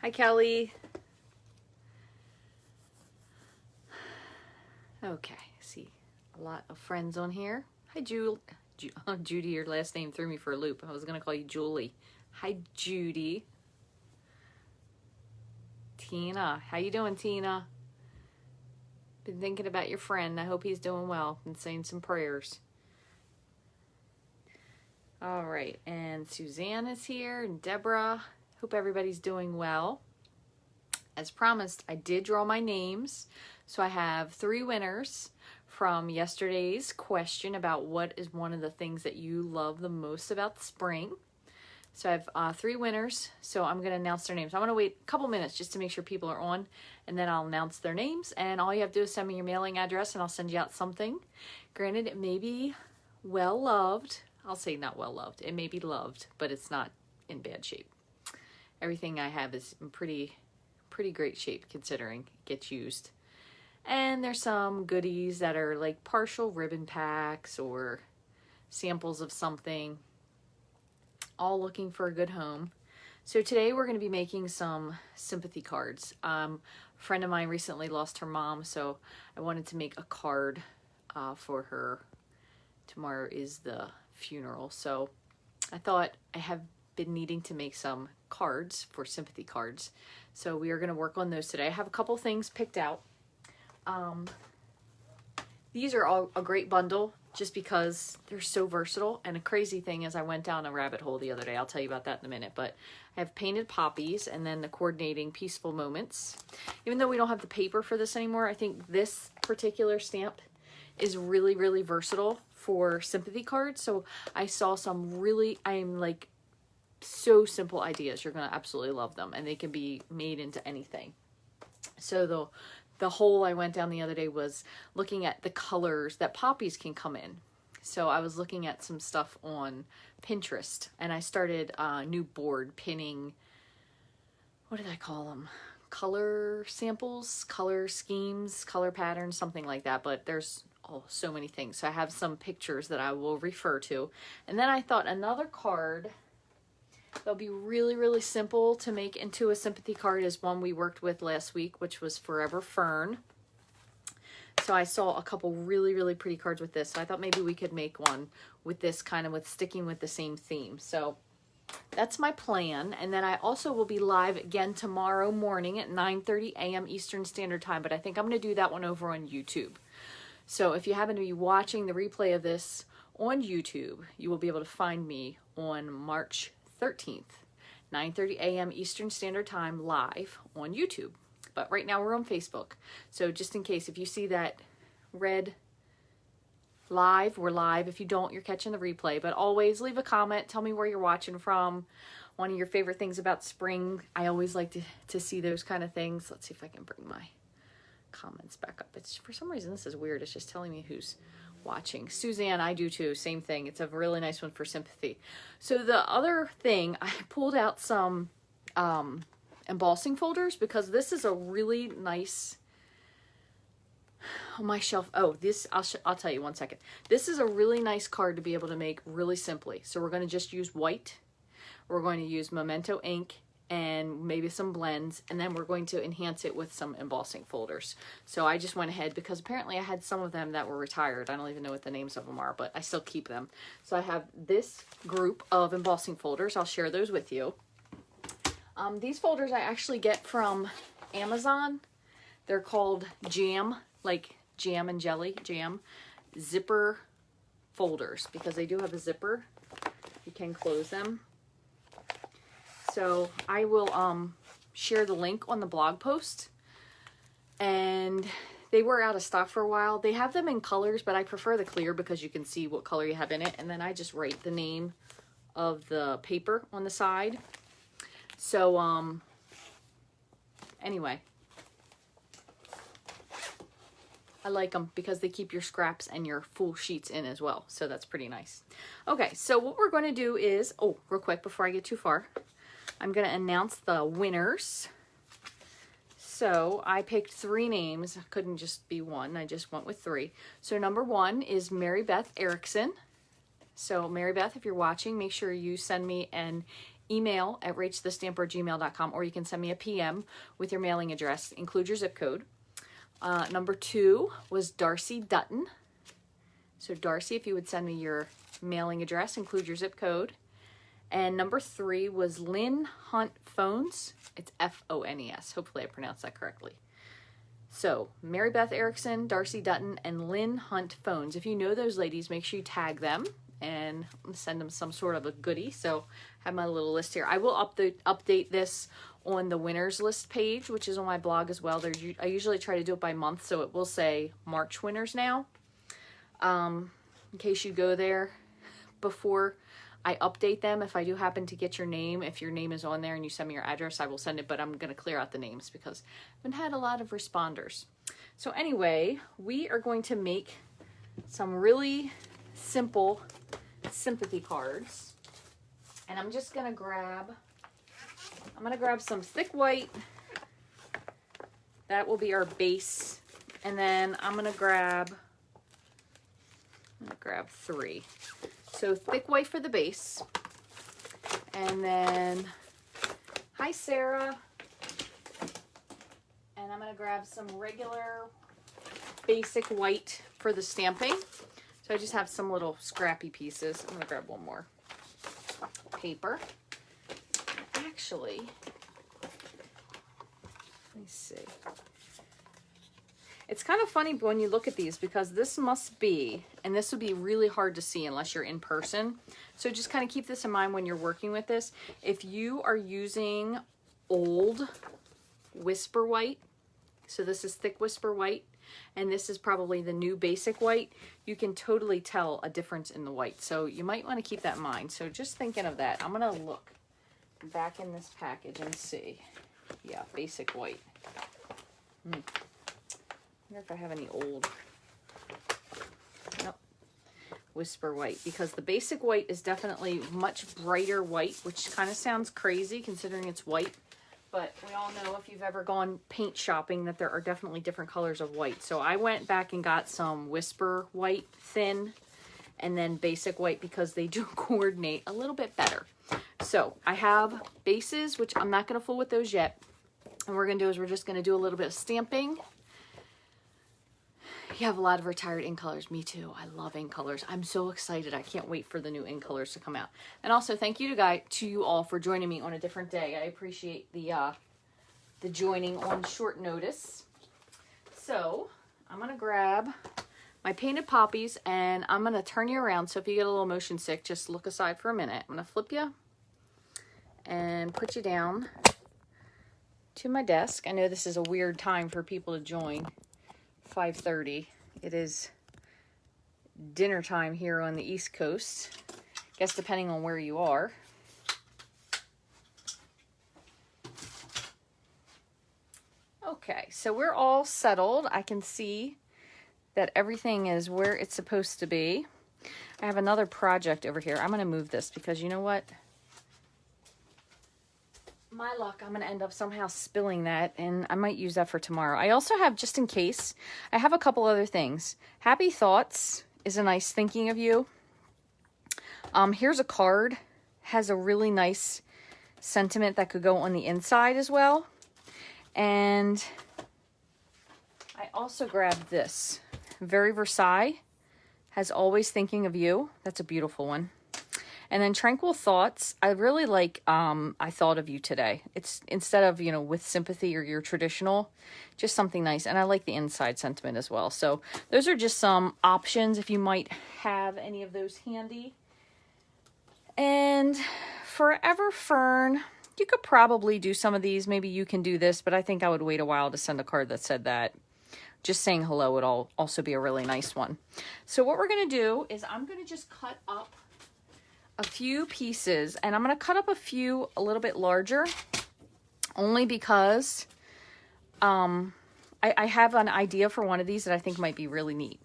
Hi, Kelly. Okay, see a lot of friends on here. Hi, Judy, your last name threw me for a loop. I was going to call you Julie. Hi, Judy. Tina. How you doing, Tina? Been thinking about your friend. I hope he's doing well. Been saying some prayers. All right, and Suzanne is here, and Deborah. Hope everybody's doing well. As promised, I did draw my names. So I have 3 winners from yesterday's question about what is one of the things that you love the most about spring. So I have 3 winners, so I'm going to announce their names. I'm going to wait a couple minutes just to make sure people are on, and then I'll announce their names, and all you have to do is send me your mailing address, and I'll send you out something. Granted, it may be well-loved. I'll say not well-loved. It may be loved, but it's not in bad shape. Everything I have is in pretty great shape considering it gets used. And there's some goodies that are like partial ribbon packs or samples of something, all looking for a good home. So today we're going to be making some sympathy cards. A friend of mine recently lost her mom, so I wanted to make a card for her. Tomorrow is the funeral, so I thought I have been needing to make some cards for sympathy cards. So we are going to work on those today. I have a couple things picked out. These are all a great bundle just because they're so versatile. And a crazy thing is I went down a rabbit hole the other day. I'll tell you about that in a minute. But I have painted poppies and then the coordinating peaceful moments. Even though we don't have the paper for this anymore, I think this particular stamp is really, really versatile for sympathy cards. So I saw some really, I'm like, so simple ideas. You're going to absolutely love them. And they can be made into anything. So the hole I went down the other day was looking at the colors that poppies can come in. So I was looking at some stuff on Pinterest, and I started a new board pinning, what did I call them? Color samples, color schemes, color patterns, something like that. But there's so many things. So I have some pictures that I will refer to. And then I thought another card that'll be really, really simple to make into a sympathy card is one we worked with last week, which was Forever Fern. So I saw a couple really, really pretty cards with this. So I thought maybe we could make one with this kind of with sticking with the same theme. So that's my plan. And then I also will be live again tomorrow morning at 9:30 a.m. Eastern Standard Time. But I think I'm going to do that one over on YouTube. So if you happen to be watching the replay of this on YouTube, you will be able to find me on March 13th, 9:30 a.m. Eastern Standard Time live on YouTube. But right now we're on Facebook. So just in case, if you see that red live, we're live. If you don't, you're catching the replay. But always leave a comment. Tell me where you're watching from. One of your favorite things about spring. I always like to see those kind of things. Let's see if I can bring my comments back up. It's for some reason, this is weird. It's just telling me who's watching. Suzanne, I do too. Same thing. It's a really nice one for sympathy. So the other thing, I pulled out some embossing folders because this is a really nice, on my shelf. Oh, this, I'll tell you 1 second. This is a really nice card to be able to make really simply. So we're going to just use white. We're going to use Memento ink and maybe some blends, and then we're going to enhance it with some embossing folders. So I just went ahead because apparently I had some of them that were retired. I don't even know what the names of them are, but I still keep them. So I have this group of embossing folders. I'll share those with you. These folders I actually get from Amazon. They're called jam, like jam and jelly, jam, zipper folders, because they do have a zipper. You can close them. So I will share the link on the blog post. And they were out of stock for a while. They have them in colors, but I prefer the clear because you can see what color you have in it. And then I just write the name of the paper on the side. So anyway, I like them because they keep your scraps and your full sheets in as well. So that's pretty nice. Okay, so what we're going to do is, oh, real quick before I get too far, I'm going to announce the winners. So I picked 3 names. I couldn't just be one. I just went with 3. So number 1 is Mary Beth Erickson. So Mary Beth, if you're watching, make sure you send me an email at rachthestamper@gmail.com, or you can send me a PM with your mailing address. Include your zip code. Number 2 was Darcy Dutton. So Darcy, if you would send me your mailing address, include your zip code. And number 3 was Lynn Hunt Phones. It's Phones. Hopefully I pronounced that correctly. So Mary Beth Erickson, Darcy Dutton, and Lynn Hunt Phones. If you know those ladies, make sure you tag them and send them some sort of a goodie. So I have my little list here. I will update this on the winners list page, which is on my blog as well. I usually try to do it by month, so it will say March winners now. In case you go there before I update them, if I do happen to get your name, if your name is on there and you send me your address, I will send it, but I'm going to clear out the names because I haven't had a lot of responders. So anyway, we are going to make some really simple sympathy cards, and I'm just going to grab some thick white. That will be our base, and then I'm going to grab 3. So thick white for the base, and then, hi Sarah, and I'm going to grab some regular basic white for the stamping. So I just have some little scrappy pieces. I'm going to grab one more paper. Actually, let me see. It's kind of funny when you look at these because this must be, and this would be really hard to see unless you're in person. So just kind of keep this in mind when you're working with this. If you are using old Whisper White, so this is thick Whisper White, and this is probably the new basic white, you can totally tell a difference in the white. So you might want to keep that in mind. So just thinking of that, I'm going to look back in this package and see. Yeah, basic white. I wonder if I have any old. Nope. Whisper White, because the basic white is definitely much brighter white, which kind of sounds crazy considering it's white. But we all know, if you've ever gone paint shopping, that there are definitely different colors of white. So I went back and got some Whisper White thin and then basic white because they do coordinate a little bit better. So I have bases, which I'm not going to fool with those yet. And what we're going to do is we're just going to do a little bit of stamping. You have a lot of retired ink colors. Me too. I love ink colors. I'm so excited. I can't wait for the new ink colors to come out. And also thank you to you all for joining me on a different day. I appreciate the joining on short notice. So I'm going to grab my painted poppies and I'm going to turn you around. So if you get a little motion sick, just look aside for a minute. I'm going to flip you and put you down to my desk. I know this is a weird time for people to join. 5:30. It is dinner time here on the East Coast. Guess depending on where you are. Okay, so we're all settled. I can see that everything is where it's supposed to be. I have another project over here. I'm going to move this because you know what? My luck, I'm going to end up somehow spilling that, and I might use that for tomorrow. I also have, just in case, I have a couple other things. Happy Thoughts is a nice thinking of you. Here's a card. Has a really nice sentiment that could go on the inside as well. And I also grabbed this. Very Versailles. Has Always Thinking of You. That's a beautiful one. And then Tranquil Thoughts, I really like I Thought of You Today. It's instead of, you know, with sympathy or your traditional, just something nice. And I like the inside sentiment as well. So those are just some options if you might have any of those handy. And Forever Fern, you could probably do some of these. Maybe you can do this, but I think I would wait a while to send a card that said that. Just saying hello would also be a really nice one. So what we're going to do is I'm going to just cut up a few pieces, and I'm going to cut up a few a little bit larger only because I have an idea for one of these that I think might be really neat.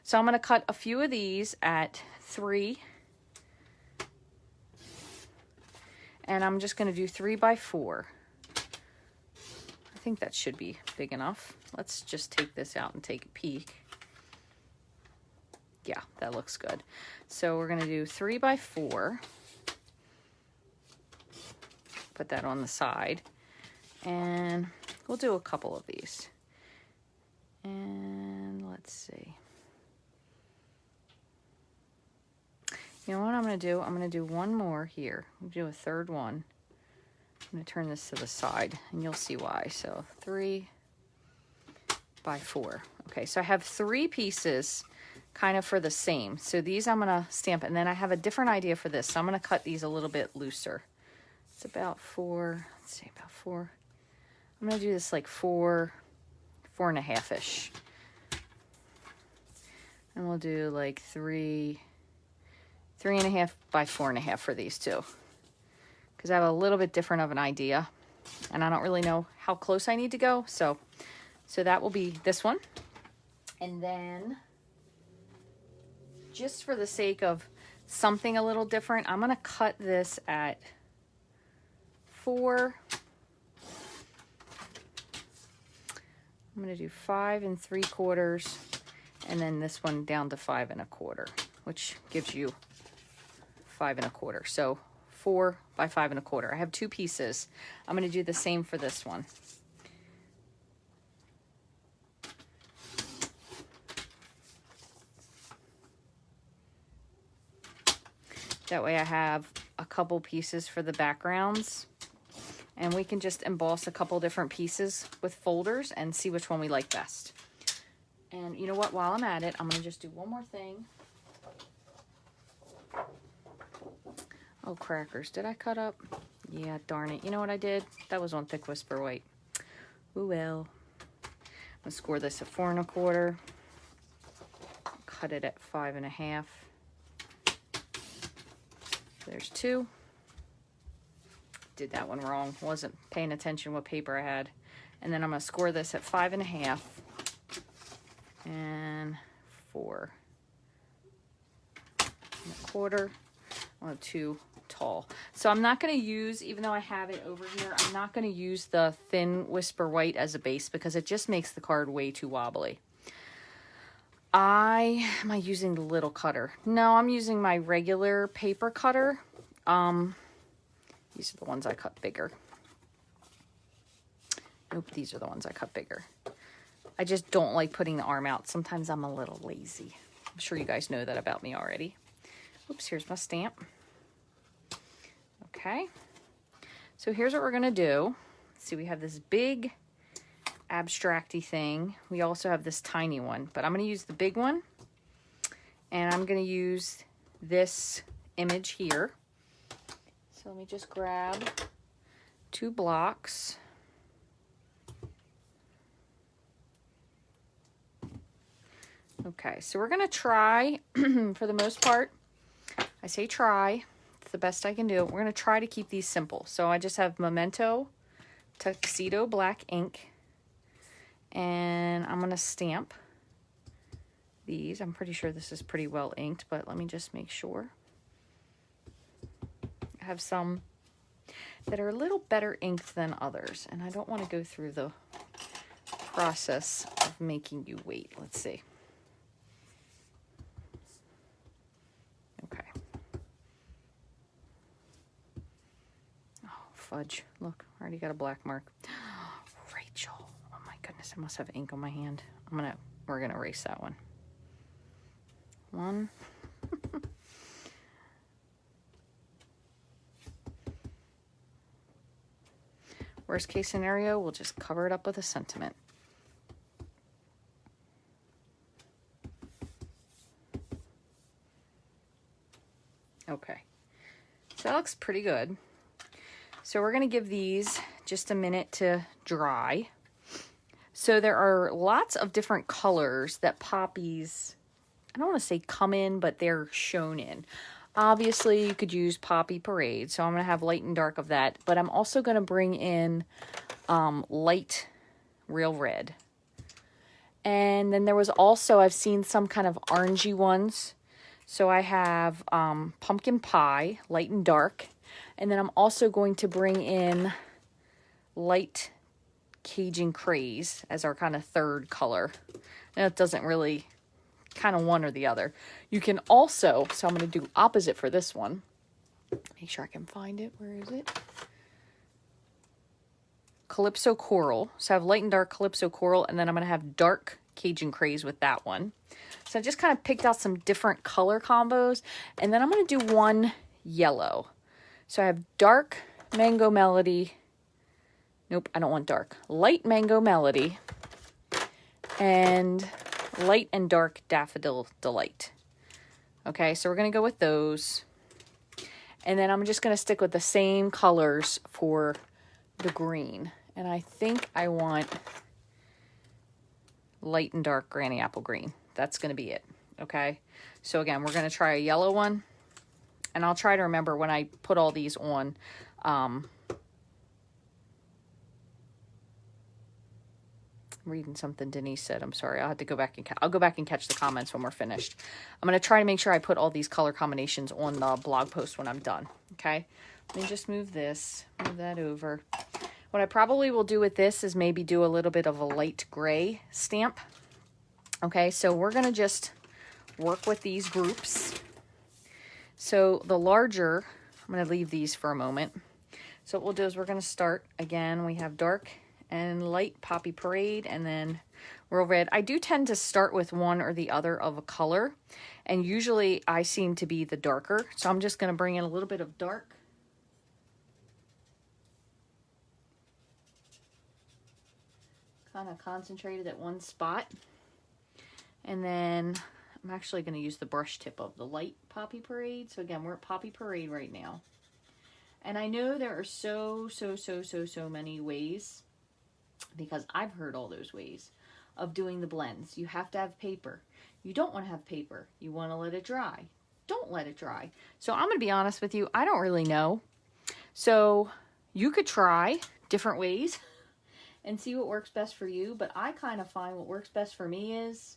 So I'm going to cut a few of these at 3, and I'm just going to do 3 by 4. I think that should be big enough. Let's just take this out and take a peek. Yeah, that looks good. So we're going to do 3 by 4. Put that on the side. And we'll do a couple of these. And let's see. You know what I'm going to do? I'm going to do one more here. I'll do a third one. I'm going to turn this to the side, and you'll see why. So 3 by 4. Okay, so I have 3 pieces kind of for the same. So these I'm going to stamp, and then I have a different idea for this. So I'm going to cut these a little bit looser. It's about 4, let's say about 4. I'm going to do this like 4, 4.5-ish. And we'll do like 3.5 by 4.5 for these two. Because I have a little bit different of an idea. And I don't really know how close I need to go. So that will be this one. And then, just for the sake of something a little different, I'm going to cut this at 4. I'm going to do 5 3/4, and then this one down to 5 1/4, which gives you 5 1/4. So 4 by 5 1/4. I have 2 pieces. I'm going to do the same for this one. That way I have a couple pieces for the backgrounds, and we can just emboss a couple different pieces with folders and see which one we like best. And you know what, while I'm at it, I'm going to just do one more thing. Oh, crackers, did I cut up? Yeah, darn it. You know what I did? That was on Thick Whisper White. Ooh, well. I'm going to score this at 4 1/4. Cut it at 5 1/2. There's 2. Did that one wrong. Wasn't paying attention what paper I had. And then I'm going to score this at 5 1/2 and 4 1/4. I'll have 2 tall. So I'm not going to use, even though I have it over here, I'm not going to use the Thin Whisper White as a base because it just makes the card way too wobbly. Am I using the little cutter? No, I'm using my regular paper cutter. These are the ones I cut bigger. Nope, these are the ones I cut bigger. I just don't like putting the arm out. Sometimes I'm a little lazy. I'm sure you guys know that about me already. Oops, here's my stamp. Okay. So here's what we're going to do. Let's see, we have this big abstract-y thing. We also have this tiny one, but I'm going to use the big one, and I'm going to use this image here. So let me just grab 2 blocks. Okay, so we're going to try, for the most part, I say try, it's the best I can do. We're going to try to keep these simple. So I just have Memento Tuxedo black ink, and I'm going to stamp these. I'm pretty sure this is pretty well inked, but let me just make sure. I have some that are a little better inked than others, and I don't want to go through the process of making you wait. Let's see. Okay. Oh, fudge. Look, I already got a black mark. Rachel. Oh my goodness, I must have ink on my hand. We're gonna erase that one. 1. Worst case scenario, we'll just cover it up with a sentiment. Okay, so that looks pretty good. So we're going to give these just a minute to dry. So there are lots of different colors that Poppies, I don't want to say come in, but they're shown in. Obviously, you could use Poppy Parade, so I'm going to have light and dark of that. But I'm also going to bring in light real red. And then there was also, I've seen some kind of orangey ones. So I have Pumpkin Pie, light and dark. And then I'm also going to bring in light Cajun Craze as our kind of third color. And it doesn't really, kind of one or the other. You can also, so I'm going to do opposite for this one. Make sure I can find it. Where is it? Calypso Coral. So I have light and dark Calypso Coral, and then I'm going to have dark Cajun Craze with that one. So I just kind of picked out some different color combos, and then I'm going to do one yellow. So I have dark Mango Melody. Nope, I don't want dark. Light Mango Melody and light and dark Daffodil Delight. Okay, so we're going to go with those. And then I'm just going to stick with the same colors for the green. And I think I want light and dark Granny Apple Green. That's going to be it. Okay, so again, we're going to try a yellow one. And I'll try to remember when I put all these on. Reading something Denise said. I'm sorry. I'll have to go back and I'll go back and catch the comments when we're finished. I'm going to try to make sure I put all these color combinations on the blog post when I'm done. Okay. Let me just move this, move that over. What I probably will do with this is maybe do a little bit of a light gray stamp. Okay. So we're going to just work with these groups. So the larger, I'm going to leave these for a moment. So what we'll do is we're going to start again. We have dark and light Poppy Parade, and then Royal Red. I do tend to start with one or the other of a color, and usually I seem to be the darker. So I'm just going to bring in a little bit of dark. Kind of concentrated at one spot. And then I'm actually going to use the brush tip of the light Poppy Parade. So again, we're at Poppy Parade right now. And I know there are so many ways, because I've heard all those ways of doing the blends. You have to have paper. You don't want to have paper. You want to let it dry. Don't let it dry. So I'm going to be honest with you. I don't really know. So you could try different ways and see what works best for you. But I kind of find what works best for me is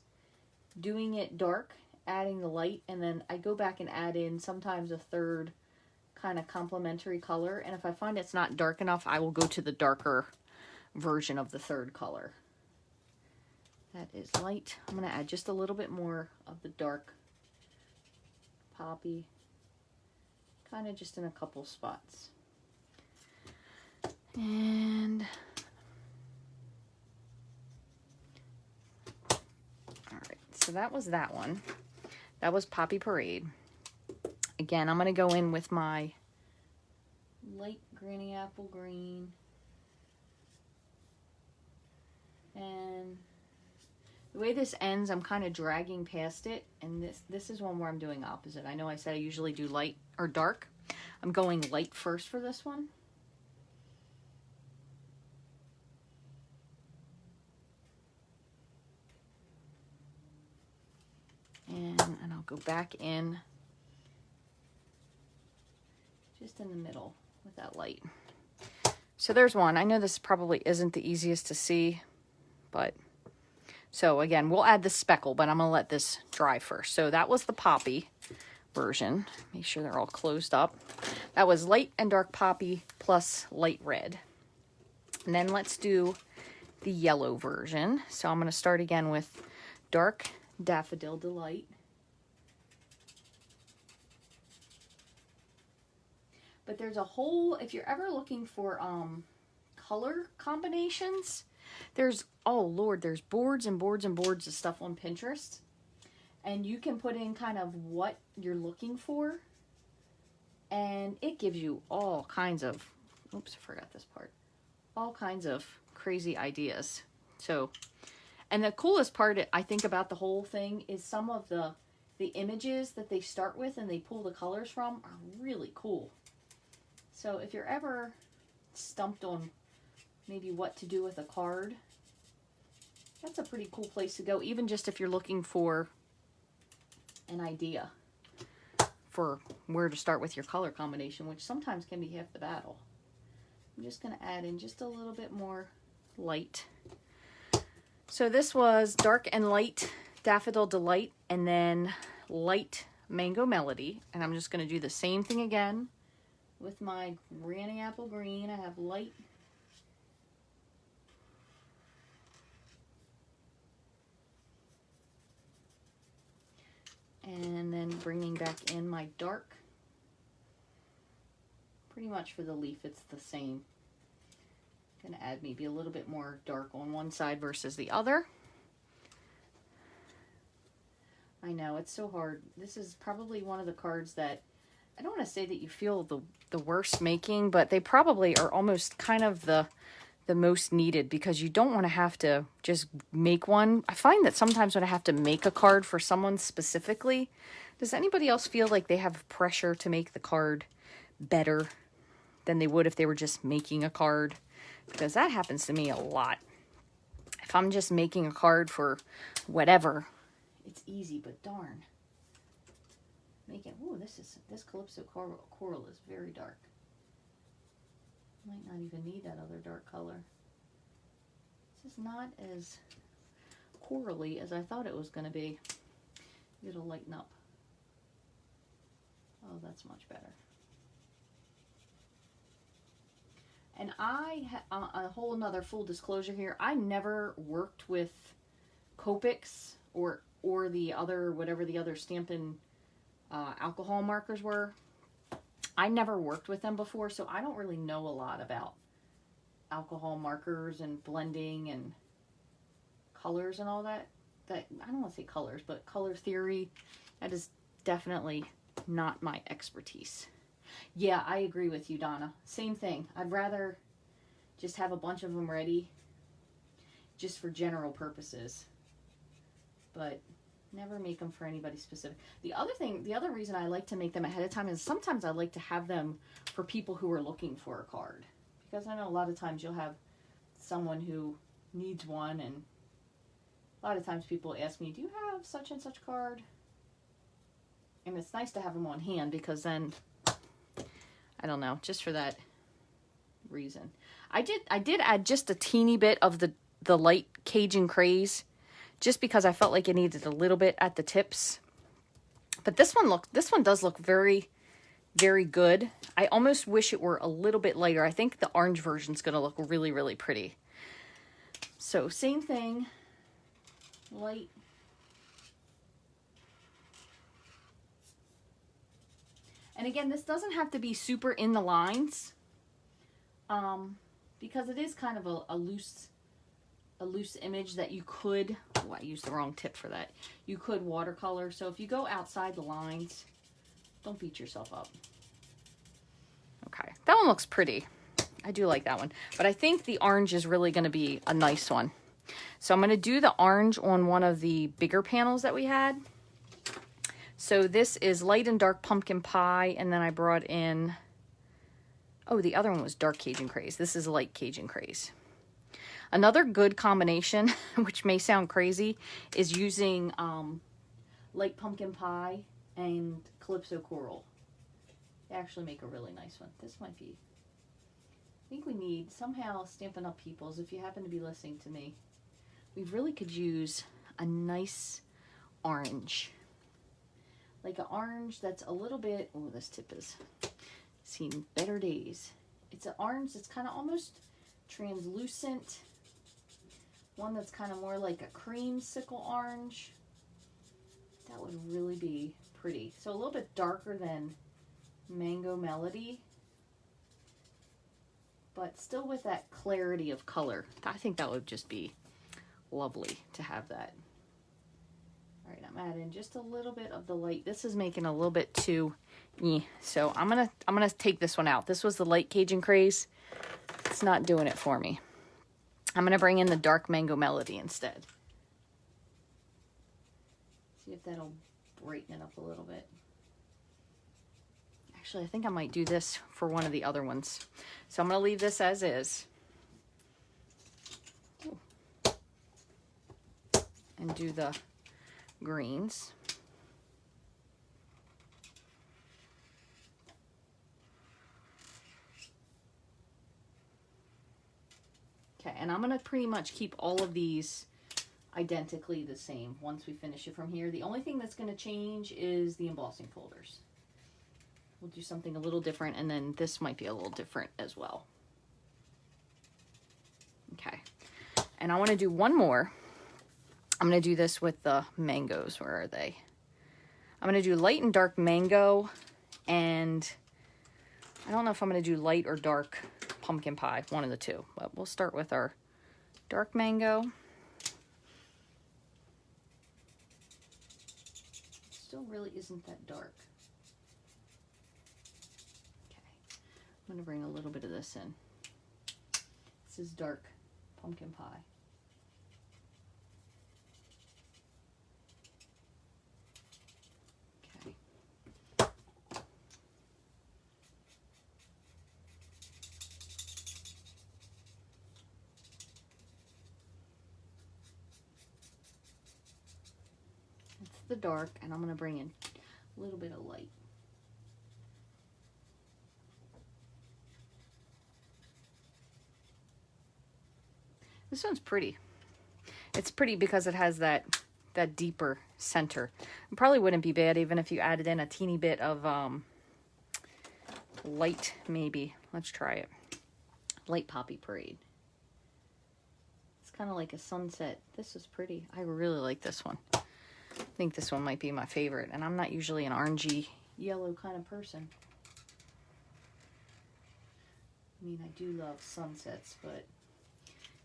doing it dark, adding the light, and then I go back and add in sometimes a third kind of complementary color. And if I find it's not dark enough, I will go to the darker version of the third color. That is light. I'm going to add just a little bit more of the dark Poppy, kind of just in a couple spots. And all right, so that was that one. That was Poppy Parade. Again, I'm going to go in with my light Granny Apple Green. And the way this ends, I'm kind of dragging past it. And this is one where I'm doing opposite. I know I said I usually do light or dark. I'm going light first for this one. And I'll go back in just in the middle with that light. So there's one. I know this probably isn't the easiest to see, but so again, we'll add the speckle, but I'm going to let this dry first. So that was the Poppy version. Make sure they're all closed up. That was light and dark Poppy plus light red. And then let's do the yellow version. So I'm going to start again with dark Daffodil Delight. But there's a whole, if you're ever looking for color combinations, there's, oh Lord, there's boards and boards and boards of stuff on Pinterest. And you can put in kind of what you're looking for. And it gives you all kinds of, oops, I forgot this part. All kinds of crazy ideas. So, and the coolest part I think about the whole thing is some of the images that they start with and they pull the colors from are really cool. So if you're ever stumped on maybe what to do with a card, that's a pretty cool place to go, even just if you're looking for an idea for where to start with your color combination, which sometimes can be half the battle. I'm just going to add in just a little bit more light. So this was dark and light Daffodil Delight, and then light Mango Melody. And I'm just going to do the same thing again with my Granny Apple Green. I have light and then bringing back in my dark. Pretty much for the leaf it's the same. And add maybe a little bit more dark on one side versus the other. I know, it's so hard. This is probably one of the cards that, I don't want to say that you feel the worst making, but they probably are almost kind of the most needed, because you don't want to have to just make one. I find that sometimes when I have to make a card for someone specifically, does anybody else feel like they have pressure to make the card better than they would if they were just making a card? Because that happens to me a lot. If I'm just making a card for whatever, it's easy, but darn. Ooh, this Calypso Coral is very dark. Might not even need that other dark color. This is not as corally as I thought it was going to be. It'll lighten up. Oh, that's much better. And a whole another full disclosure here, I never worked with Copics or the other, whatever the other Stampin' alcohol markers were. I never worked with them before, so I don't really know a lot about alcohol markers and blending and colors and all that. I don't want to say colors, but color theory, that is definitely not my expertise. Yeah, I agree with you, Donna. Same thing. I'd rather just have a bunch of them ready just for general purposes, but never make them for anybody specific. The other reason I like to make them ahead of time is sometimes I like to have them for people who are looking for a card, because I know a lot of times you'll have someone who needs one, and a lot of times people ask me, do you have such and such card? And it's nice to have them on hand, because then, I don't know, just for that reason. I did add just a teeny bit of the light Cajun Craze, just because I felt like it needed a little bit at the tips. But this one does look very, very good. I almost wish it were a little bit lighter. I think the orange version is going to look really, really pretty. So same thing, light. And again, this doesn't have to be super in the lines, because it is kind of a loose image that you could, oh, I used the wrong tip for that. You could watercolor. So if you go outside the lines, don't beat yourself up. Okay, that one looks pretty. I do like that one. But I think the orange is really going to be a nice one. So I'm going to do the orange on one of the bigger panels that we had. So this is light and dark pumpkin pie, and then I brought in, oh, the other one was dark Cajun Craze. This is light Cajun Craze. Another good combination, which may sound crazy, is using light pumpkin pie and Calypso Coral. They actually make a really nice one. This might be, I think we need, somehow, Stampin' Up! Peoples, if you happen to be listening to me, we really could use a nice orange. Like an orange that's a little bit, oh, this tip has seen better days. It's an orange that's kind of almost translucent. One that's kind of more like a creamsicle orange. That would really be pretty. So a little bit darker than Mango Melody, but still with that clarity of color. I think that would just be lovely to have that. All right, I'm adding just a little bit of the light. This is making a little bit too, so I'm gonna take this one out. This was the light Cajun Craze. It's not doing it for me. I'm gonna bring in the dark Mango Melody instead. See if that'll brighten it up a little bit. Actually, I think I might do this for one of the other ones. So I'm gonna leave this as is. Ooh. And do the greens. Okay, and I'm going to pretty much keep all of these identically the same once we finish it from here. The only thing that's going to change is the embossing folders. We'll do something a little different, and then this might be a little different as well. Okay, and I want to do one more. I'm going to do this with the mangoes. Where are they? I'm going to do light and dark mango, and I don't know if I'm going to do light or dark pumpkin pie, one of the two. But we'll start with our dark mango. Still really isn't that dark. Okay, I'm gonna bring a little bit of this in. This is dark pumpkin pie. Okay. It's the dark, and I'm gonna bring in a little bit of light. This one's pretty. It's pretty because it has that deeper center. It probably wouldn't be bad even if you added in a teeny bit of light, maybe. Let's try it. Light Poppy Parade. It's kind of like a sunset. This is pretty. I really like this one. I think this one might be my favorite, and I'm not usually an orangey yellow kind of person. I mean, I do love sunsets, but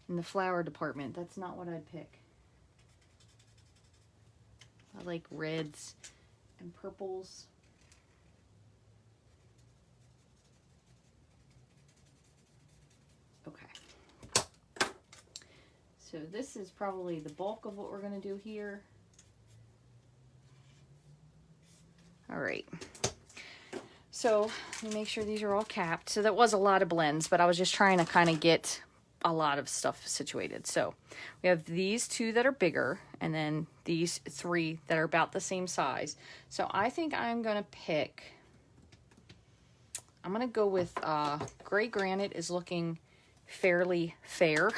in the flower department, that's not what I'd pick. I like reds and purples. Okay. So this is probably the bulk of what we're going to do here. All right. So let me make sure these are all capped. So that was a lot of blends, but I was just trying to kind of get a lot of stuff situated. So we have these two that are bigger, and then these three that are about the same size. So I think I'm going to pick, I'm going to go with Gray Granite is looking fairly fair,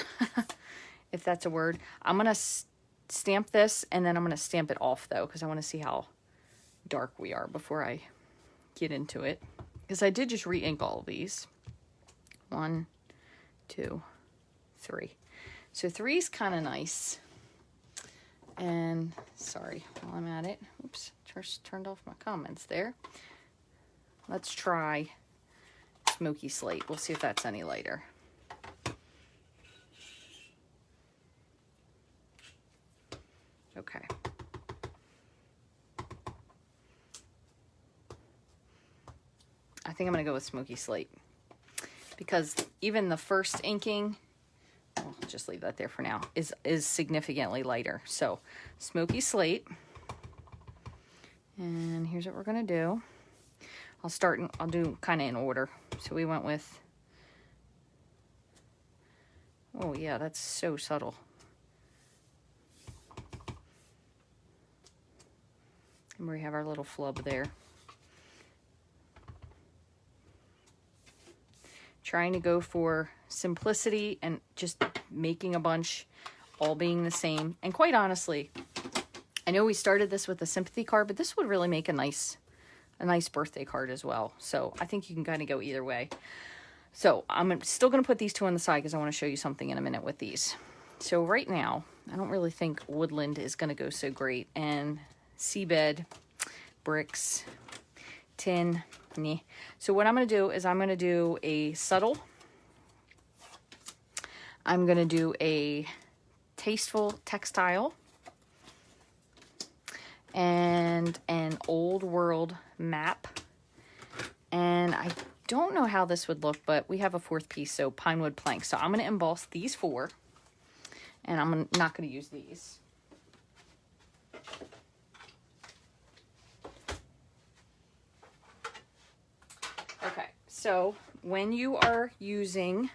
if that's a word. I'm going to stamp this, and then I'm going to stamp it off though, because I want to see how dark we are before I get into it. Because I did just re-ink all of these. 1, 2, 3. So 3 is kind of nice. And sorry, while I'm at it, oops, just turned off my comments there. Let's try Smoky Slate. We'll see if that's any lighter. Okay. I think I'm going to go with Smoky Slate, because even the first inking, I'll just leave that there for now, is significantly lighter. So Smoky Slate, and here's what we're going to do. I'll do kind of in order. So we went with, oh yeah, that's so subtle. And we have our little flub there. Trying to go for simplicity and just making a bunch, all being the same. And quite honestly, I know we started this with a sympathy card, but this would really make a nice birthday card as well. So I think you can kind of go either way. So I'm still going to put these two on the side because I want to show you something in a minute with these. So right now, I don't really think woodland is going to go so great. And seabed, bricks, tin, meh. So what I'm going to do is I'm going to do a subtle. I'm going to do a tasteful textile and an old world map. And I don't know how this would look, but we have a fourth piece, so pine wood plank. So I'm going to emboss these 4, and I'm not going to use these. Okay, so when you are using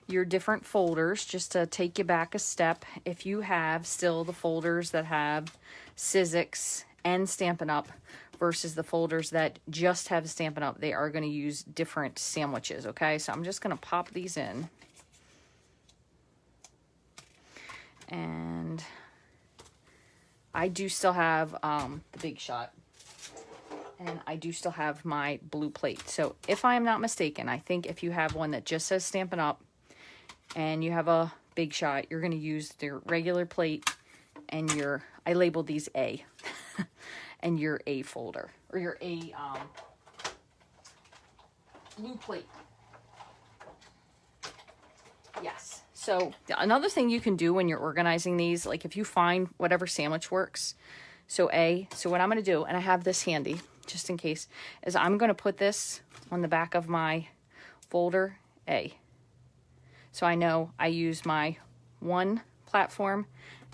your different folders, just to take you back a step, if you have still the folders that have Sizzix and Stampin' Up versus the folders that just have Stampin' Up, they are going to use different sandwiches, okay? So I'm just going to pop these in. And I do still have the Big Shot. And I do still have my blue plate. So if I am not mistaken, I think if you have one that just says Stampin' Up and you have a Big Shot, you're going to use their regular plate and your, I labeled these A, and your A folder, or your A blue plate. So another thing you can do when you're organizing these, like if you find whatever sandwich works. So what I'm going to do, and I have this handy just in case, is I'm going to put this on the back of my folder A. So I know I use my one platform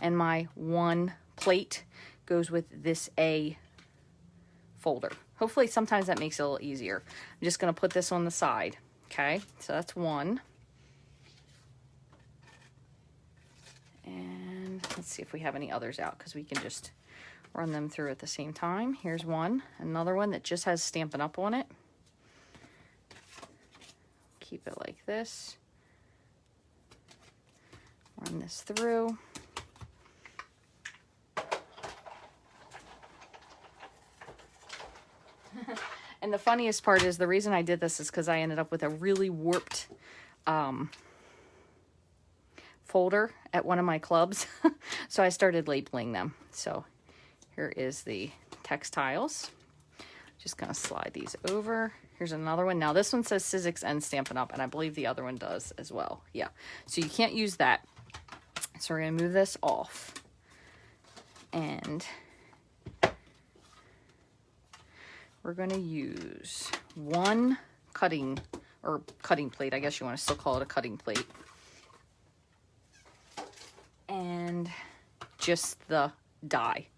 and my one plate goes with this A folder. Hopefully sometimes that makes it a little easier. I'm just going to put this on the side. Okay, so that's one. And let's see if we have any others out because we can just run them through at the same time. Here's one, another one that just has Stampin' Up on it. Keep it like this. Run this through. And the funniest part is the reason I did this is because I ended up with a really warped folder at one of my clubs. So I started labeling them. So here is the textiles. Just gonna slide these over. Here's another one. Now this one says Sizzix and Stampin' Up, and I believe the other one does as well. Yeah, so you can't use that. So we're gonna move this off. And we're going to use one cutting plate. I guess you want to still call it a cutting plate. And just the die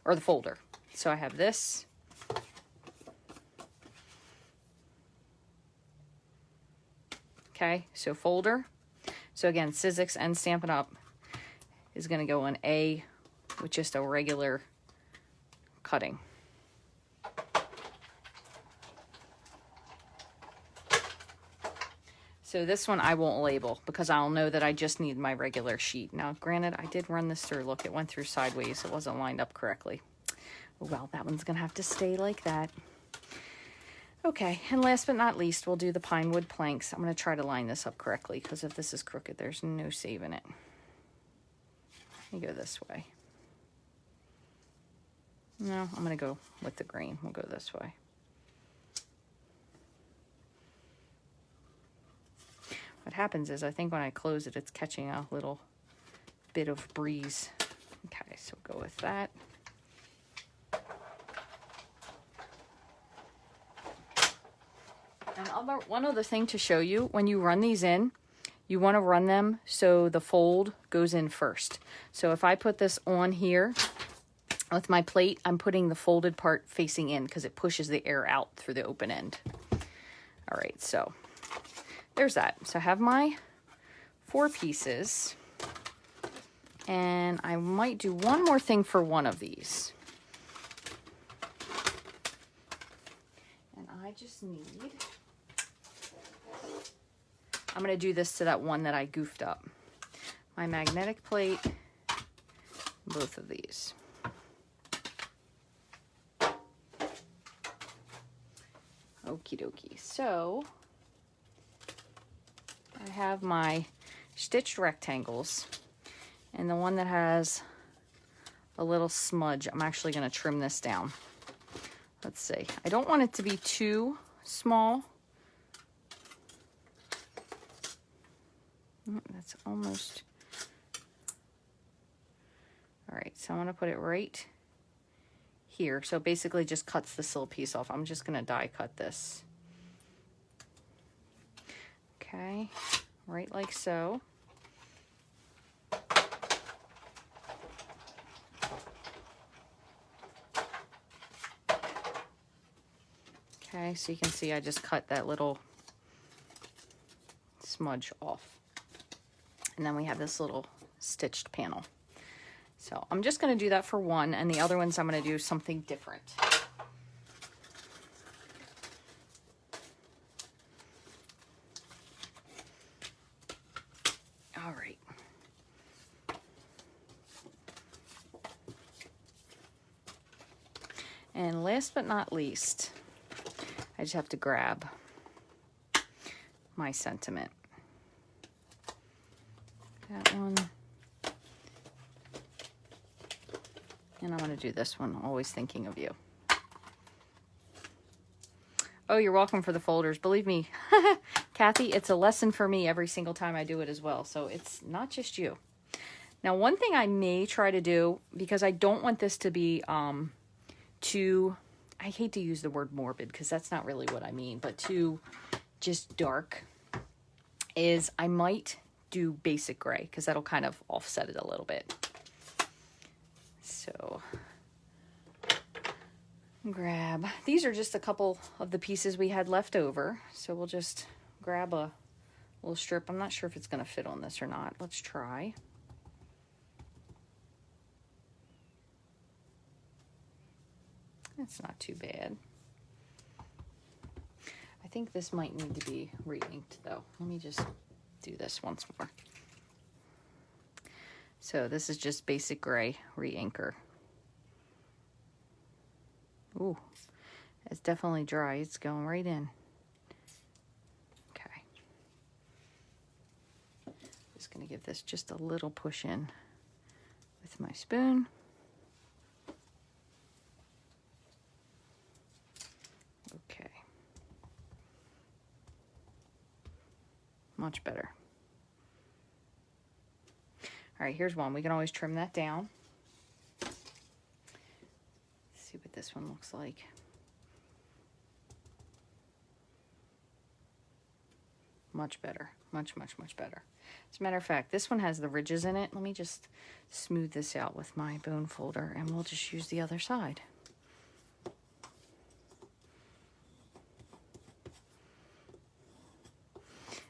or the folder. So I have this. Okay, so folder. So again, Sizzix and Stampin' Up is going to go on A with just a regular cutting. So this one I won't label because I'll know that I just need my regular sheet. Now, granted, I did run this through. Look, it went through sideways. It wasn't lined up correctly. Well, that one's going to have to stay like that. Okay, and last but not least, we'll do the pine wood planks. I'm going to try to line this up correctly because if this is crooked, there's no saving it. Let me go this way. No, I'm going to go with the green. We'll go this way. What happens is I think when I close it, it's catching a little bit of breeze. Okay, so we'll go with that. And one other thing to show you, when you run these in, you want to run them so the fold goes in first. So if I put this on here with my plate, I'm putting the folded part facing in because it pushes the air out through the open end. All right, so there's that. So I have my 4 pieces, and I might do one more thing for one of these. And I just need, I'm going to do this to that one that I goofed up. My magnetic plate, both of these. Okie dokie. So I have my stitched rectangles, and the one that has a little smudge, I'm actually going to trim this down. Let's see. I don't want it to be too small. That's almost... All right, so I'm going to put it right here. So it basically just cuts this little piece off. I'm just going to die cut this. Okay, right like so. Okay, so you can see I just cut that little smudge off. And then we have this little stitched panel. So I'm just going to do that for one, and the other ones I'm going to do something different. All right. And last but not least, I just have to grab my sentiment. That one. And I'm going to do this one, Always Thinking of You. Oh, you're welcome for the folders. Believe me, Kathy, it's a lesson for me every single time I do it as well. So it's not just you. Now, one thing I may try to do, because I don't want this to be too, I hate to use the word morbid because that's not really what I mean, but too just dark, is I might do basic gray because that'll kind of offset it a little bit. So grab, these are just a couple of the pieces we had left over. So we'll just grab a little strip. I'm not sure if it's going to fit on this or not. Let's try. That's not too bad. I think this might need to be re-inked though. Let me just do this once more. So this is just basic gray re-inker. Ooh, it's definitely dry. It's going right in. Okay. Just gonna give this just a little push in with my spoon. Okay. Much better. All right, here's one. We can always trim that down. See what this one looks like. Much better. Much better. As a matter of fact, this one has the ridges in it. Let me just smooth this out with my bone folder and we'll just use the other side.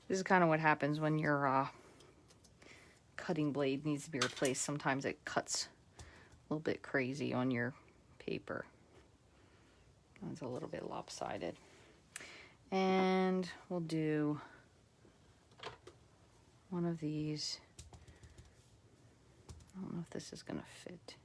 This is kind of what happens when your cutting blade needs to be replaced. Sometimes it cuts a little bit crazy on your paper. It's a little bit lopsided. And we'll do one of these. I don't know if this is going to fit.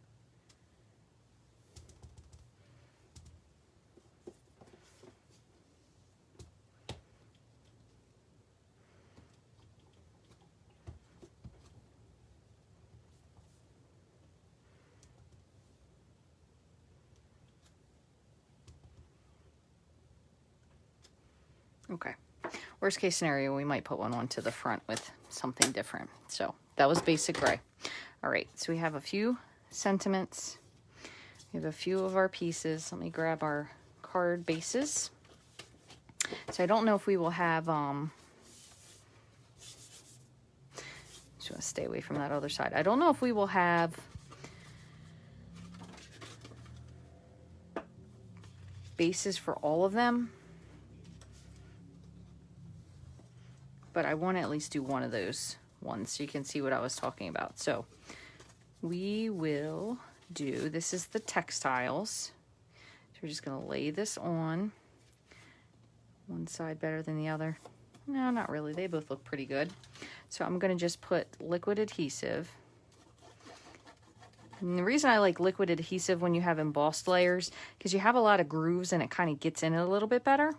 Okay. Worst case scenario, we might put one onto the front with something different. So that was basic gray. All right, so we have a few sentiments. We have a few of our pieces. Let me grab our card bases. So I don't know if we will have, just want to stay away from that other side. I don't know if we will have bases for all of them. But I want to at least do one of those ones so you can see what I was talking about. So we will do, this is the textiles. So we're just going to lay this on. One side better than the other. No, not really. They both look pretty good. So I'm going to just put liquid adhesive. And the reason I like liquid adhesive when you have embossed layers, because you have a lot of grooves and it kind of gets in it a little bit better.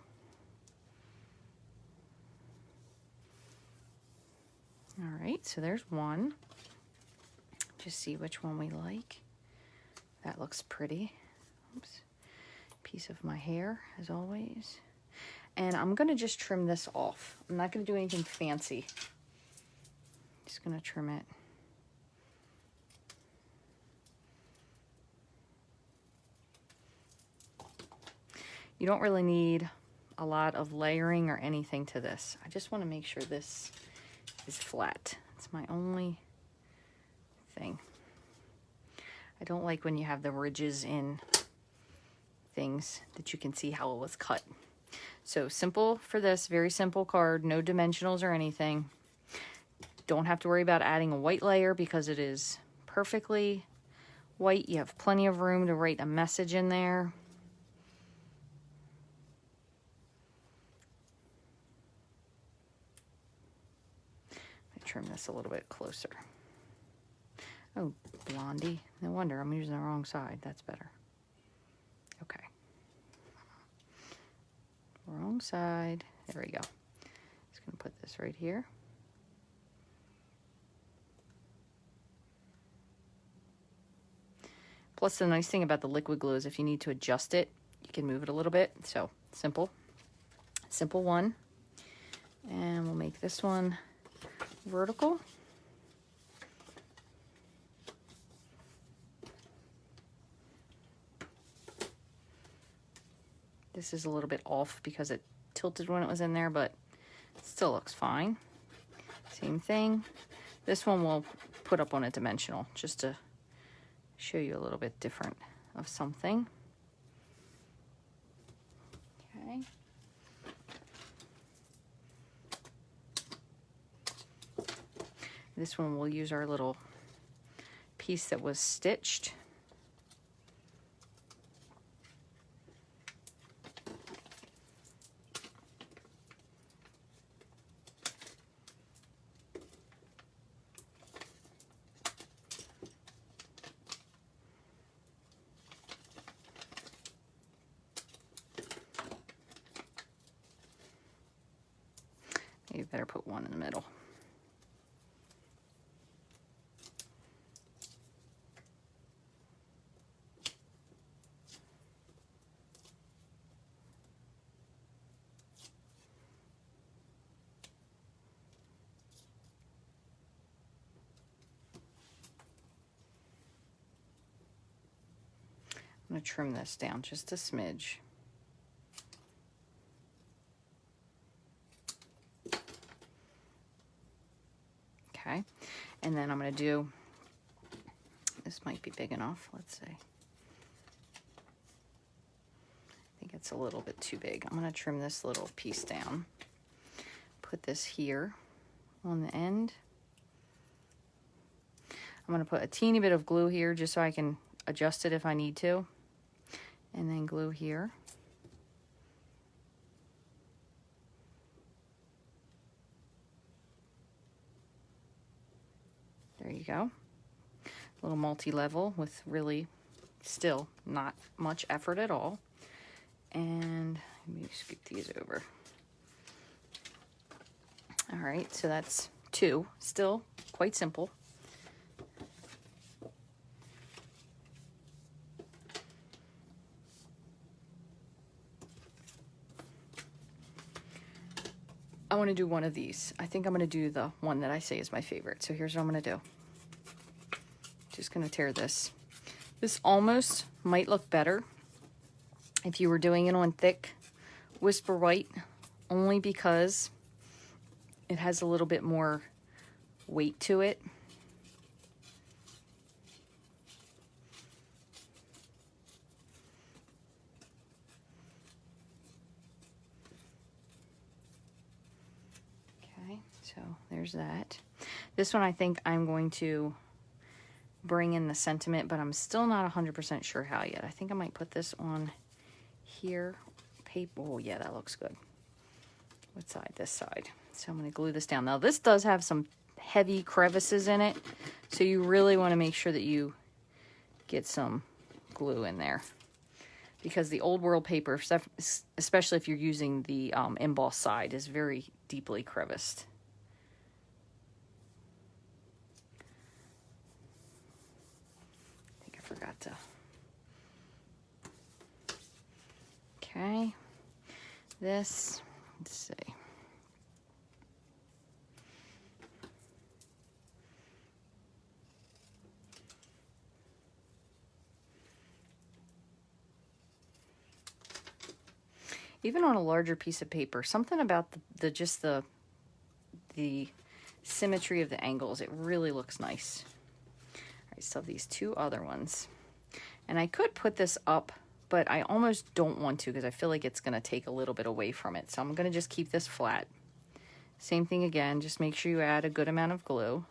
All right, so there's one. Just see which one we like. That looks pretty. Oops. Piece of my hair, as always. And I'm going to just trim this off. I'm not going to do anything fancy. Just going to trim it. You don't really need a lot of layering or anything to this. I just want to make sure this is flat. It's my only thing. I don't like when you have the ridges in things that you can see how it was cut. So simple for this, very simple card, no dimensionals or anything. Don't have to worry about adding a white layer because it is perfectly white. You have plenty of room to write a message in there. Trim this a little bit closer. Oh, Blondie. No wonder I'm using the wrong side. That's better. Okay. Wrong side. There we go. Just going to put this right here. Plus, the nice thing about the liquid glue is if you need to adjust it, you can move it a little bit. So, simple. Simple one. And we'll make this one vertical. This is a little bit off because it tilted when it was in there, but it still looks fine. Same thing. This one we'll put up on a dimensional just to show you a little bit different of something. Okay. This one we'll use our little piece that was stitched. You better put one in the middle. I'm going to trim this down just a smidge. Okay, and then I'm going to do, this might be big enough, let's see. I think it's a little bit too big. I'm going to trim this little piece down. Put this here on the end. I'm going to put a teeny bit of glue here just so I can adjust it if I need to. And then glue here. There you go. A little multi-level with really still not much effort at all. And let me scoot these over. All right, so that's 2. Still quite simple. I want to do one of these. I think I'm going to do the one that I say is my favorite. So here's what I'm going to do. Just going to tear this. This almost might look better if you were doing it on thick Whisper White, only because it has a little bit more weight to it. Okay, so there's that. This one I think I'm going to bring in the sentiment, but I'm still not 100% sure how yet. I think I might put this on here. Paper. Oh yeah, that looks good. What side? This side. So I'm going to glue this down. Now this does have some heavy crevices in it, so you really want to make sure that you get some glue in there, because the old world paper, especially if you're using the emboss side, is very deeply creviced. Forgot to. Okay, this, let's see. Even on a larger piece of paper, something about the symmetry of the angles, it really looks nice. I still have these 2 other ones, and I could put this up, but I almost don't want to because I feel like it's going to take a little bit away from it. So I'm going to just keep this flat. Same thing again, just make sure you add a good amount of glue.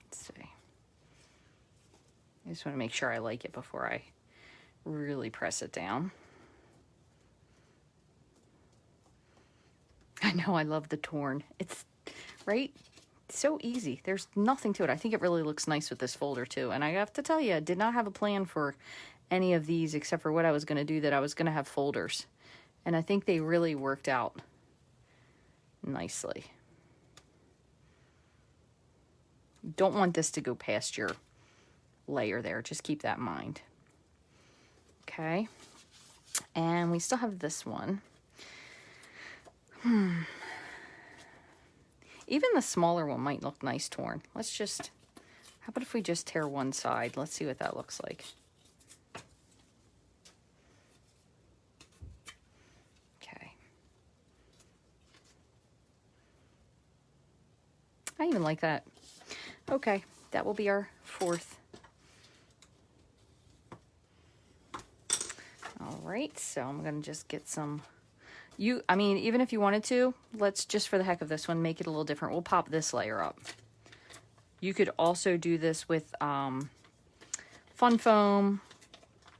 Let's see. I just want to make sure I like it before I really press it down. I know, I love the torn. It's, right? So easy. There's nothing to it. I think it really looks nice with this folder too. And I have to tell you, I did not have a plan for any of these except for what I was going to do, that I was going to have folders. And I think they really worked out nicely. Don't want this to go past your layer there. Just keep that in mind. Okay. And we still have this one. Even the smaller one might look nice torn. Let's just, how about if we just tear one side? Let's see what that looks like. Okay. I even like that. Okay, that will be our fourth. All right, so I'm gonna just get some, I mean, even if you wanted to, let's just for the heck of this one, make it a little different. We'll pop this layer up. You could also do this with Fun Foam.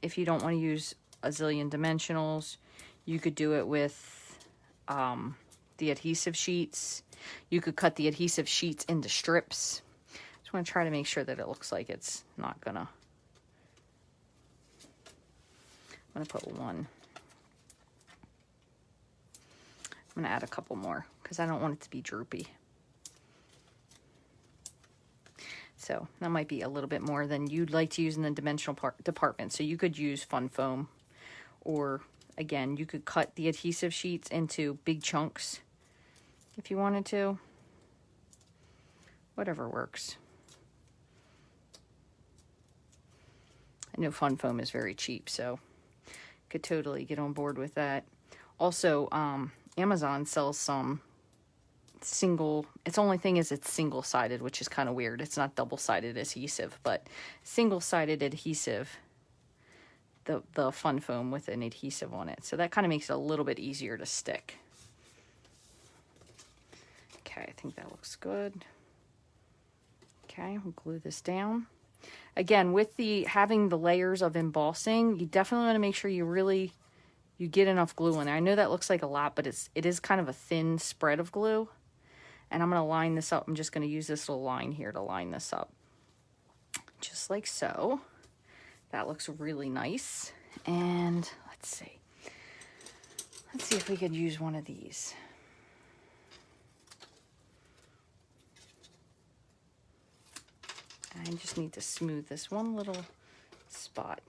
If you don't want to use a zillion dimensionals, you could do it with the adhesive sheets. You could cut the adhesive sheets into strips. Just want to try to make sure that it looks like it's not gonna. I'm gonna put one. I'm gonna add a couple more because I don't want it to be droopy. So that might be a little bit more than you'd like to use in the dimensional department. So you could use Fun Foam, or again, you could cut the adhesive sheets into big chunks if you wanted to. Whatever works. I know Fun Foam is very cheap, so could totally get on board with that. Also, Amazon sells some single, its only thing is it's single-sided, which is kind of weird. It's not double-sided adhesive, but single-sided adhesive, the Fun Foam with an adhesive on it. So that kind of makes it a little bit easier to stick. Okay, I think that looks good. Okay, we'll glue this down. Again, with having the layers of embossing, you definitely want to make sure you get enough glue in there. I know that looks like a lot, but it is kind of a thin spread of glue. And I'm going to line this up. I'm just going to use this little line here to line this up. Just like so. That looks really nice. And let's see. Let's see if we could use one of these. I just need to smooth this one little spot.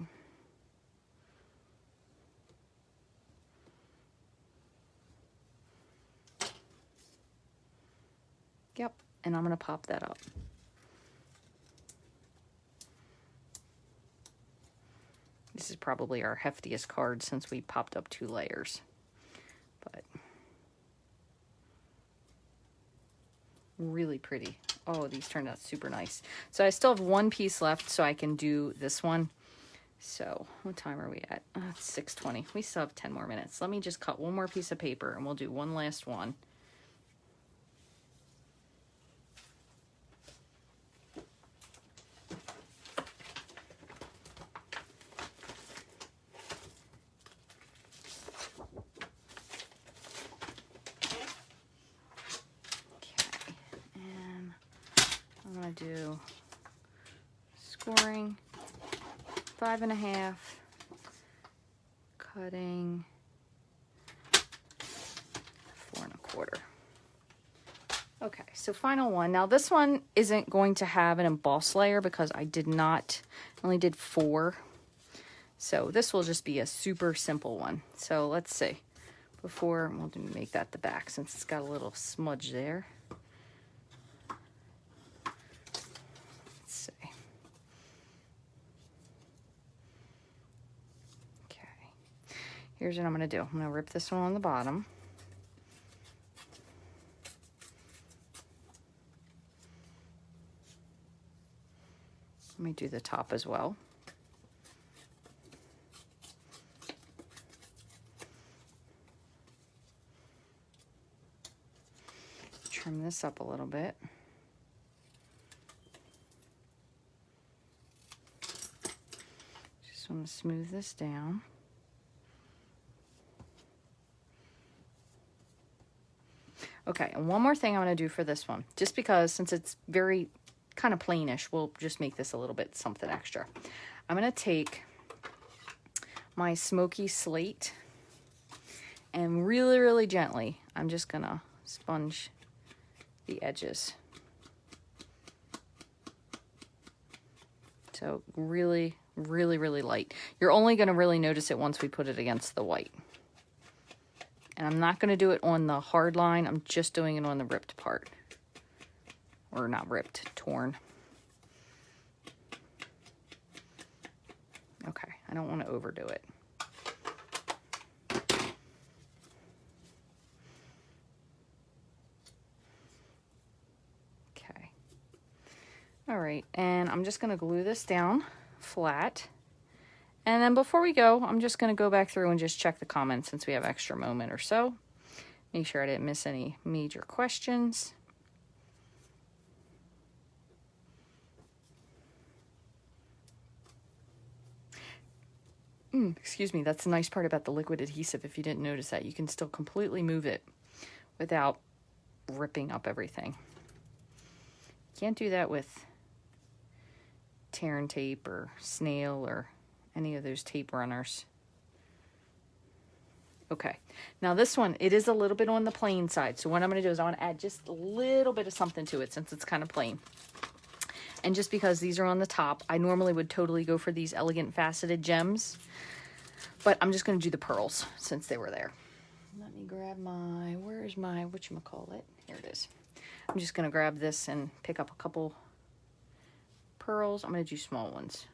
Yep, and I'm going to pop that up. This is probably our heftiest card since we popped up 2 layers. But really pretty. Oh, these turned out super nice. So I still have one piece left, so I can do this one. So what time are we at? It's 6:20. We still have 10 more minutes. Let me just cut one more piece of paper and we'll do one last one. Do scoring 5.5, cutting 4.25. Okay, so final one. Now this one isn't going to have an emboss layer because I only did 4. So this will just be a super simple one. So let's see. We'll make that the back since it's got a little smudge there. Here's what I'm going to do. I'm going to rip this one on the bottom. Let me do the top as well. Trim this up a little bit. Just want to smooth this down. Okay, and one more thing I'm going to do for this one, just because since it's very kind of plainish, we'll just make this a little bit something extra. I'm going to take my Smoky Slate and really, really gently, I'm just going to sponge the edges. So really Really, really light. You're only going to really notice it once we put it against the white. And I'm not going to do it on the hard line. I'm just doing it on the ripped part. Or not ripped, torn. Okay, I don't want to overdo it. Okay. All right, and I'm just going to glue this down flat. And then before we go, I'm just going to go back through and just check the comments since we have extra moment or so. Make sure I didn't miss any major questions. Excuse me, that's the nice part about the liquid adhesive. If you didn't notice that, you can still completely move it without ripping up everything. Can't do that with tear and tape or snail or any of those tape runners. Okay, now this one, it is a little bit on the plain side. So what I'm going to do is I want to add just a little bit of something to it since it's kind of plain. And just because these are on the top, I normally would totally go for these elegant faceted gems. But I'm just going to do the pearls since they were there. Let me grab my, where's my, whatchamacallit? Here it is. I'm just going to grab this and pick up a couple pearls. I'm going to do small ones.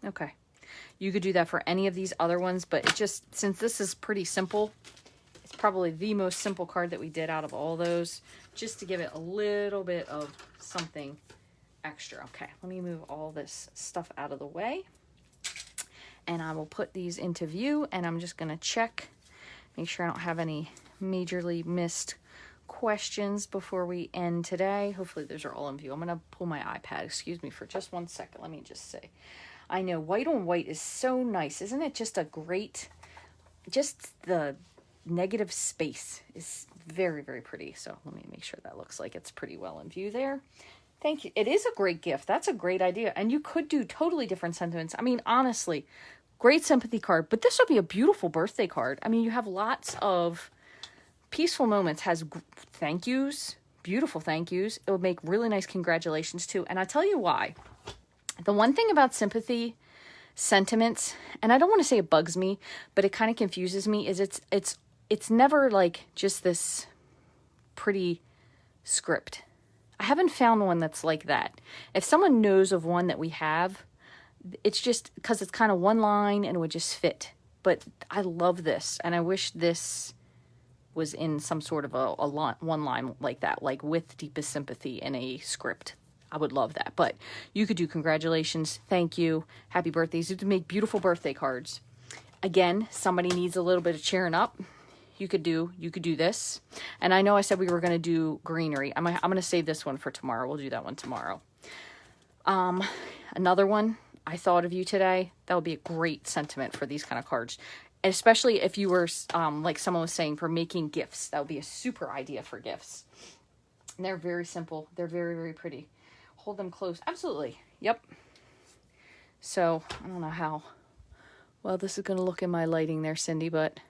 Okay. You could do that for any of these other ones, but it just, since this is pretty simple, it's probably the most simple card that we did out of all those, just to give it a little bit of something extra. Okay, let me move all this stuff out of the way. And I will put these into view, and I'm just going to check, make sure I don't have any majorly missed questions before we end today. Hopefully those are all in view. I'm going to pull my iPad. Excuse me for just 1 second. Let me just say. I know white on white is so nice. Isn't it just a great, just the negative space is very, very pretty. So let me make sure that looks like it's pretty well in view there. Thank you. It is a great gift. That's a great idea. And you could do totally different sentiments. I mean, honestly, great sympathy card, but this would be a beautiful birthday card. I mean, you have lots of peaceful moments, has thank yous, beautiful thank yous. It would make really nice congratulations too. And I tell you why. The one thing about sympathy sentiments, and I don't want to say it bugs me, but it kind of confuses me, is it's never like just this pretty script. I haven't found one that's like that. If someone knows of one that we have, it's just because it's kind of one line and it would just fit. But I love this, and I wish this was in some sort of a one line like that, like with deepest sympathy in a script. I would love that. But you could do congratulations, thank you, happy birthdays. You could make beautiful birthday cards. Again, somebody needs a little bit of cheering up. You could do this. And I know I said we were going to do greenery. I'm going to save this one for tomorrow. We'll do that one tomorrow. Another one, I thought of you today. That would be a great sentiment for these kind of cards. Especially if you were, like someone was saying, for making gifts. That would be a super idea for gifts. And they're very simple. They're very, very pretty. Hold them close. Absolutely. Yep. So, I don't know how well this is going to look in my lighting there, Cindy, but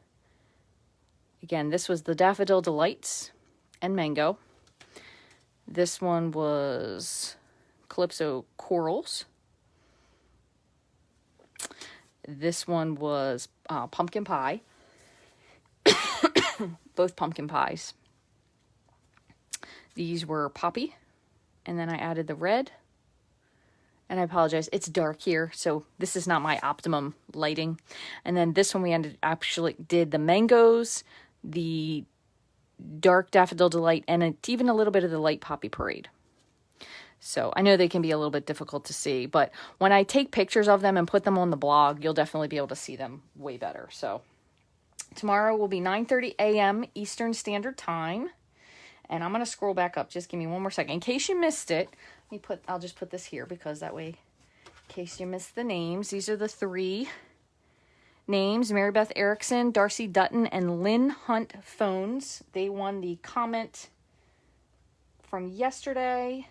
again, this was the Daffodil Delights and Mango. This one was Calypso Corals. This one was Pumpkin Pie. Both pumpkin pies. These were Poppy. And then I added the red. And I apologize, it's dark here, so this is not my optimum lighting. And then this one we actually did the mangoes, the dark Daffodil Delight, and even a little bit of the light Poppy Parade. So I know they can be a little bit difficult to see, but when I take pictures of them and put them on the blog, you'll definitely be able to see them way better. So tomorrow will be 9:30 a.m. Eastern Standard Time. And I'm going to scroll back up. Just give me one more second. In case you missed it, I'll just put this here because that way, in case you missed the names, these are the 3 names: Mary Beth Erickson, Darcy Dutton, and Lynn Hunt Phones. They won the comment from yesterday.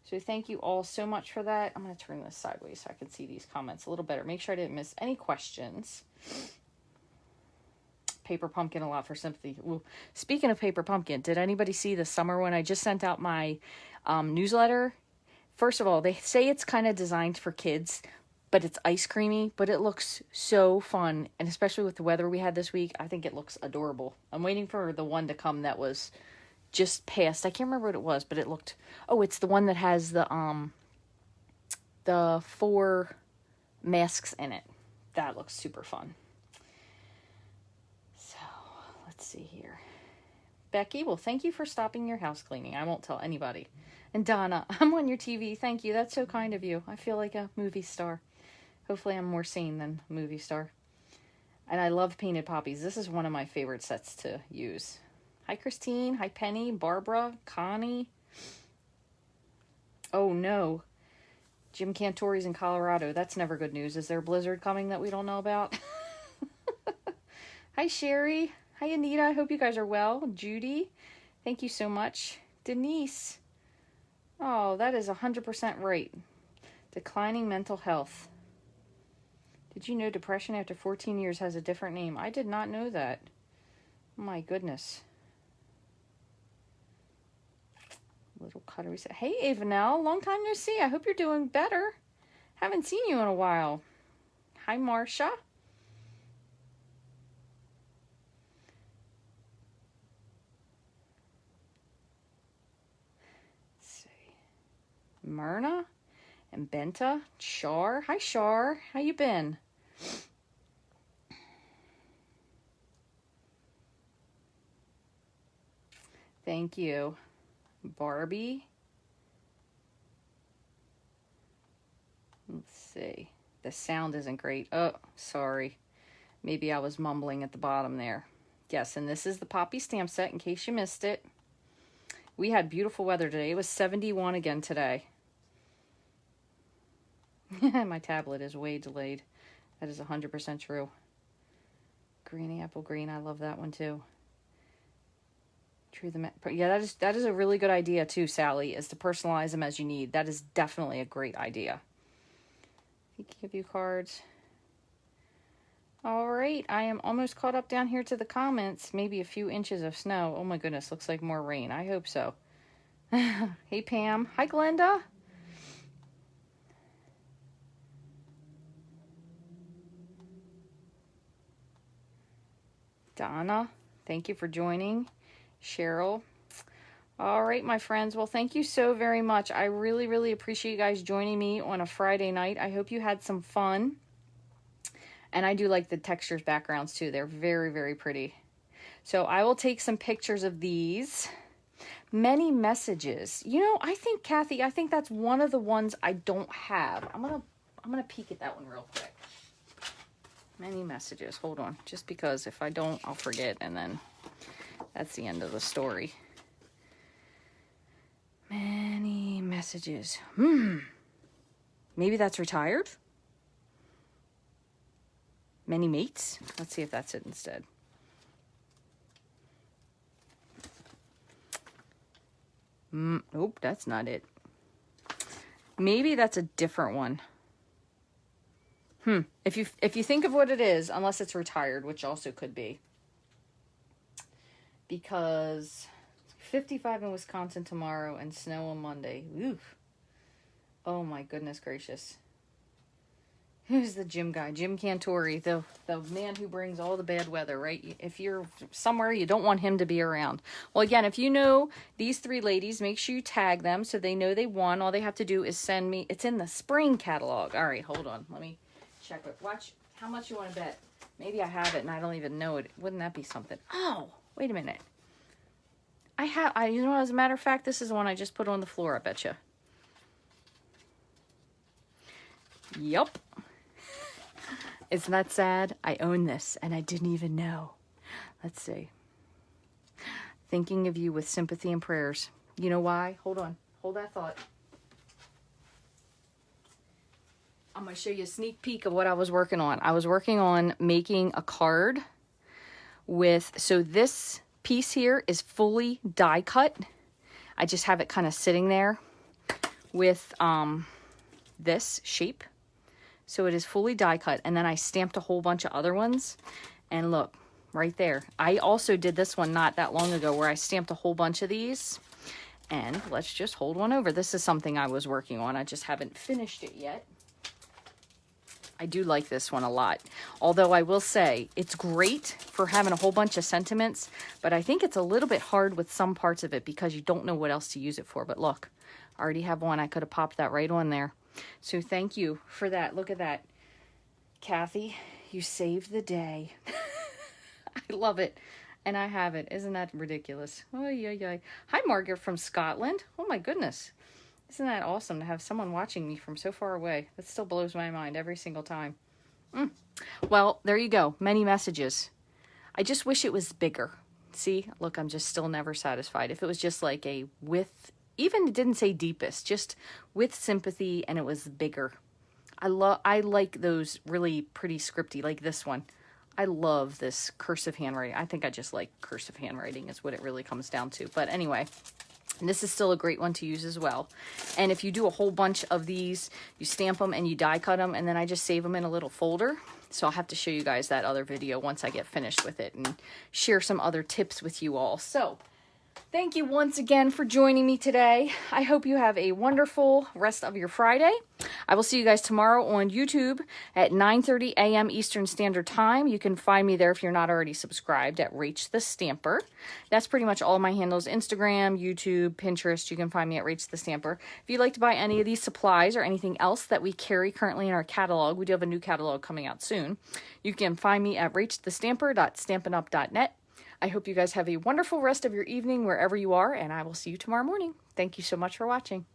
So thank you all so much for that. I'm going to turn this sideways so I can see these comments a little better. Make sure I didn't miss any questions. Paper Pumpkin a lot for Sympathy. Ooh, speaking of Paper Pumpkin, did anybody see the summer one? I just sent out my newsletter. First of all, they say it's kind of designed for kids, but it's ice creamy, but it looks so fun. And especially with the weather we had this week, I think it looks adorable. I'm waiting for the one to come that was just passed. I can't remember what it was, but it looked, oh, it's the one that has the 4 masks in it. That looks super fun. So let's see here. Becky, well, thank you for stopping your house cleaning. I won't tell anybody. And Donna, I'm on your TV. Thank you. That's so kind of you. I feel like a movie star. Hopefully I'm more sane than a movie star. And I love painted poppies. This is one of my favorite sets to use. Hi, Christine. Hi, Penny. Barbara. Connie. Oh, no. Jim Cantori's in Colorado. That's never good news. Is there a blizzard coming that we don't know about? Hi, Sherry. Hi, Anita. I hope you guys are well. Judy. Thank you so much. Denise. Oh, that is 100% right. Declining mental health. Did you know depression after 14 years has a different name? I did not know that. My goodness. Little Cuttery said, hey, Avanel, long time no see. I hope you're doing better. Haven't seen you in a while. Hi, Marcia. Let's see. Myrna and Benta. Shar. Hi, Shar. How you been? Thank you. Barbie. Let's see. The sound isn't great. Oh, sorry. Maybe I was mumbling at the bottom there. Yes, and this is the Poppy stamp set in case you missed it. We had beautiful weather today. It was 71 again today. My tablet is way delayed. That is 100% true. Greeny apple green. I love that one too. Yeah, that is a really good idea too, Sally, is to personalize them as you need. That is definitely a great idea. Give you cards. All right, I am almost caught up down here to the comments. Maybe a few inches of snow. Oh my goodness, looks like more rain. I hope so. Hey, Pam. Hi, Glenda. Donna, thank you for joining. Cheryl. All right, my friends. Well, thank you so very much. I really, really appreciate you guys joining me on a Friday night. I hope you had some fun. And I do like the textures backgrounds too. They're very, very pretty. So I will take some pictures of these. Many messages. You know, I think, Kathy, I think that's one of the ones I don't have. I'm gonna peek at that one real quick. Many messages. Hold on. Just because if I don't, I'll forget, and then that's the end of the story. Many messages. Maybe that's retired? Many mates? Let's see if that's it instead. Nope, that's not it. Maybe that's a different one. If you think of what it is, unless it's retired, which also could be. Because 55 in Wisconsin tomorrow and snow on Monday. Oof. Oh my goodness gracious. Who's the gym guy? Jim Cantori, the man who brings all the bad weather, right? If you're somewhere, you don't want him to be around. Well, again, if you know these 3 ladies, make sure you tag them so they know they won. All they have to do is send me. It's in the spring catalog. All right, hold on. Let me check it. Watch how much you want to bet. Maybe I have it and I don't even know it. Wouldn't that be something? Oh, wait a minute. You know, as a matter of fact, this is the one I just put on the floor, I bet you. Yup. Isn't that sad? I own this and I didn't even know. Let's see. Thinking of you with sympathy and prayers. You know why? Hold on. Hold that thought. I'm going to show you a sneak peek of what I was working on. I was working on making a card with, so this piece here is fully die cut. I just have it kind of sitting there with this shape. So it is fully die cut, and then I stamped a whole bunch of other ones. And look, right there. I also did this one not that long ago where I stamped a whole bunch of these. And let's just hold one over. This is something I was working on. I just haven't finished it yet. I do like this one a lot. Although I will say it's great for having a whole bunch of sentiments, but I think it's a little bit hard with some parts of it because you don't know what else to use it for. But look, I already have one. I could have popped that right on there. So thank you for that. Look at that. Kathy, you saved the day. I love it. And I have it. Isn't that ridiculous? Oh, yeah. Hi, Margaret from Scotland. Oh, my goodness. Isn't that awesome to have someone watching me from so far away? That still blows my mind every single time. Well, there you go. Many messages. I just wish it was bigger. See? Look, I'm just still never satisfied. If it was just like a with, even it didn't say deepest, just with sympathy and it was bigger. I like those really pretty scripty, like this one. I love this cursive handwriting. I think I just like cursive handwriting is what it really comes down to. But anyway, this is still a great one to use as well. And if you do a whole bunch of these, you stamp them and you die cut them, and then I just save them in a little folder. So I'll have to show you guys that other video once I get finished with it and share some other tips with you all. So thank you once again for joining me today. I hope you have a wonderful rest of your Friday. I will see you guys tomorrow on YouTube at 9:30 a.m. Eastern Standard Time. You can find me there if you're not already subscribed at Rachthestamper. That's pretty much all my handles: Instagram, YouTube, Pinterest. You can find me at Rachthestamper. If you'd like to buy any of these supplies or anything else that we carry currently in our catalog, we do have a new catalog coming out soon. You can find me at rachthestamper.stampinup.net. I hope you guys have a wonderful rest of your evening wherever you are, and I will see you tomorrow morning. Thank you so much for watching.